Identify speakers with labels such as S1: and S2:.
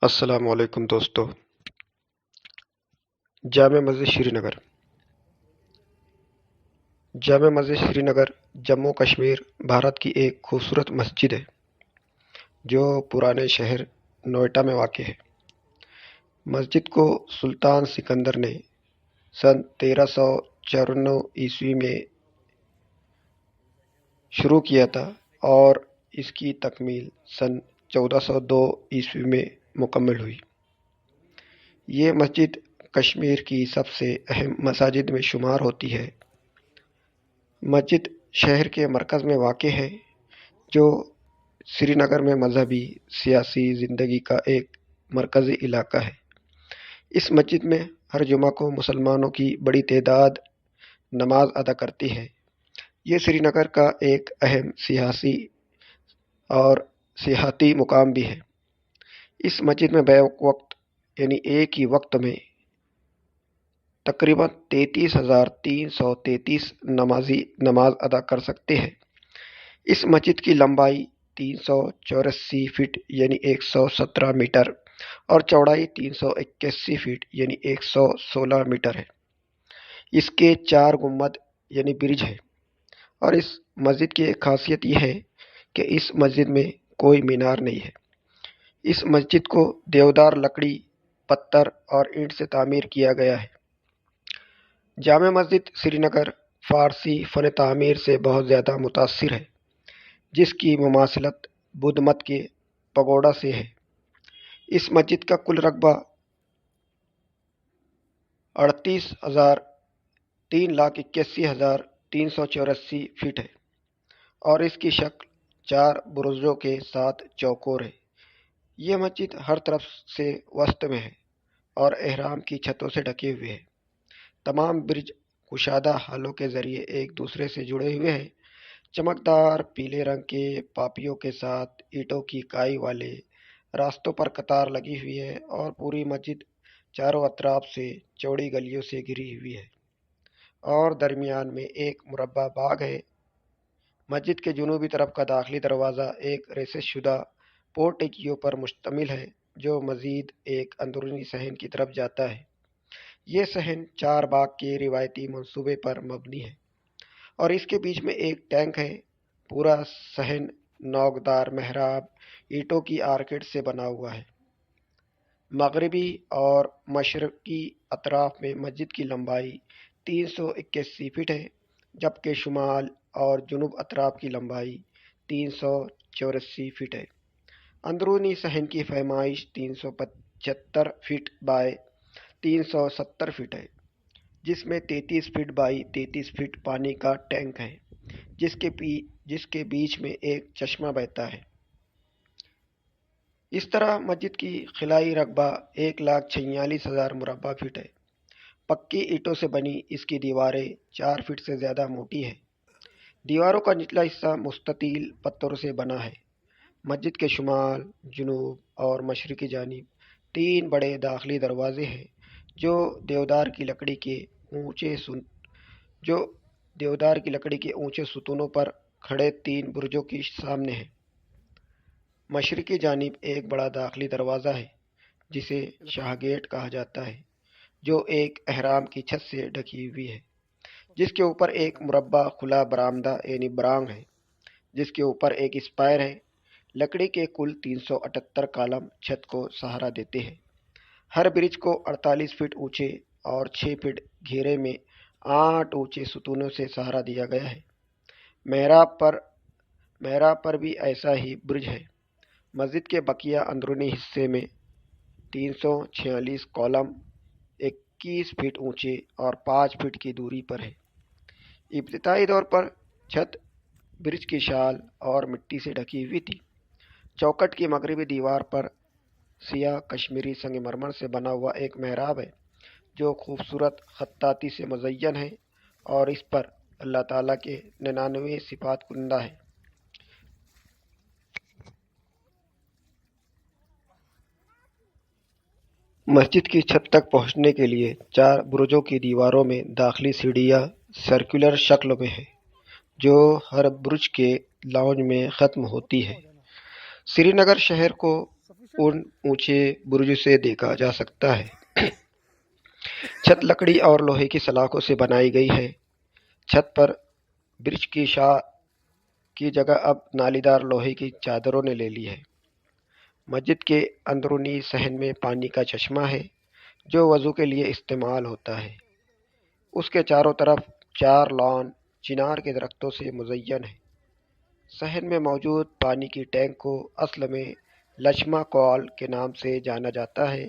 S1: السلام علیکم دوستو۔ جامع مسجد شری نگر جامع مسجد شری نگر جموں کشمیر بھارت کی ایک خوبصورت مسجد ہے جو پرانے شہر نوئیڈا میں واقع ہے۔ مسجد کو سلطان سکندر نے سن 1394 عیسوی میں شروع کیا تھا اور اس کی تکمیل سن 1402 عیسوی میں مکمل ہوئی۔ یہ مسجد کشمیر کی سب سے اہم مساجد میں شمار ہوتی ہے۔ مسجد شہر کے مرکز میں واقع ہے جو سری نگر میں مذہبی سیاسی زندگی کا ایک مرکزی علاقہ ہے۔ اس مسجد میں ہر جمعہ کو مسلمانوں کی بڑی تعداد نماز ادا کرتی ہے۔ یہ سری نگر کا ایک اہم سیاسی اور سیاحتی مقام بھی ہے۔ اس مسجد میں بیک وقت یعنی ایک ہی وقت میں تقریباً 33,333 نمازی نماز ادا کر سکتے ہیں۔ اس مسجد کی لمبائی 384 فٹ یعنی 117 میٹر اور چوڑائی 381 فٹ یعنی 116 میٹر ہے۔ اس کے 4 گنبد یعنی برج ہے، اور اس مسجد کی ایک خاصیت یہ ہے کہ اس مسجد میں کوئی مینار نہیں ہے۔ اس مسجد کو دیودار لکڑی، پتھر اور اینٹ سے تعمیر کیا گیا ہے۔ جامع مسجد سری نگر فارسی فن تعمیر سے بہت زیادہ متاثر ہے، جس کی مماثلت بدھ مت کے پگوڈا سے ہے۔ اس مسجد کا کل رقبہ 3,81,384 فٹ ہے اور اس کی شکل 4 برجوں کے ساتھ چوکور ہے۔ یہ مسجد ہر طرف سے وسط میں ہے اور احرام کی چھتوں سے ڈھکے ہوئے ہے۔ تمام برج کشادہ ہالوں کے ذریعے ایک دوسرے سے جڑے ہوئے ہیں۔ چمکدار پیلے رنگ کے پاپیوں کے ساتھ اینٹوں کی کائی والے راستوں پر قطار لگی ہوئی ہے اور پوری مسجد چاروں اطراف سے چوڑی گلیوں سے گھری ہوئی ہے اور درمیان میں ایک مربع باغ ہے۔ مسجد کے جنوبی طرف کا داخلی دروازہ ایک ریسس شدہ پورٹیکیو پر مشتمل ہے جو مزید ایک اندرونی صحن کی طرف جاتا ہے۔ یہ صحن 4 باغ کے روایتی منصوبے پر مبنی ہے اور اس کے بیچ میں ایک ٹینک ہے۔ پورا صحن نوکدار محراب اینٹوں کی آرکیڈ سے بنا ہوا ہے۔ مغربی اور مشرقی اطراف میں مسجد کی لمبائی 381 فٹ ہے، جبکہ شمال اور جنوب اطراف کی لمبائی 384 فٹ ہے۔ اندرونی صحن کی پیمائش 375 فٹ بائی 370 فٹ ہے، جس میں 33 فٹ بائی 33 فٹ پانی کا ٹینک ہے جس کے بیچ میں ایک چشمہ بہتا ہے۔ اس طرح مسجد کی خلائی رقبہ 1,46,000 مربع فٹ ہے۔ پکی اینٹوں سے بنی اس کی دیواریں 4 فٹ سے زیادہ موٹی ہیں۔ دیواروں کا نچلا حصہ مستطیل پتھروں سے بنا ہے۔ مسجد کے شمال، جنوب اور مشرقی جانب 3 بڑے داخلی دروازے ہیں جو دیودار کی لکڑی کے اونچے ستونوں پر کھڑے 3 برجوں کے سامنے ہیں۔ مشرقی جانب ایک بڑا داخلی دروازہ ہے جسے شاہ گیٹ کہا جاتا ہے، جو ایک احرام کی چھت سے ڈھکی ہوئی ہے، جس کے اوپر ایک مربع کھلا برآمدہ یعنی برانگ ہے، جس کے اوپر ایک اسپائر ہے۔ لکڑی کے کل 378 کالم چھت کو سہارا دیتے ہیں۔ ہر برج کو 48 فٹ اونچے اور 6 فٹ گھیرے میں 8 اونچے ستونوں سے سہارا دیا گیا ہے۔ محراب پر بھی ایسا ہی برج ہے۔ مسجد کے بقیہ اندرونی حصے میں 346 کالم 21 فٹ اونچے اور 5 فٹ کی دوری پر ہے۔ ابتدائی دور پر چھت برج کی شال اور مٹی سے ڈھکی ہوئی تھی۔ چوکٹ کی مغربی دیوار پر سیاہ کشمیری سنگ مرمر سے بنا ہوا ایک محراب ہے جو خوبصورت خطاطی سے مزین ہے اور اس پر اللہ تعالیٰ کے 99 صفات کندہ ہے۔ مسجد کی چھت تک پہنچنے کے لیے 4 برجوں کی دیواروں میں داخلی سیڑھیاں سرکولر شکل میں ہیں جو ہر برج کے لاؤنج میں ختم ہوتی ہے۔ سری نگر شہر کو ان اونچے برج سے دیکھا جا سکتا ہے۔ چھت لکڑی اور لوہے کی سلاخوں سے بنائی گئی ہے۔ چھت پر برج کی شاہ کی جگہ اب نالیدار لوہے کی چادروں نے لے لی ہے۔ مسجد کے اندرونی صحن میں پانی کا چشمہ ہے جو وضو کے لیے استعمال ہوتا ہے۔ اس کے چاروں طرف 4 لان چنار کے درختوں سے مزین ہے۔ صحن میں موجود پانی کی ٹینک کو اصل میں لچھما کال کے نام سے جانا جاتا ہے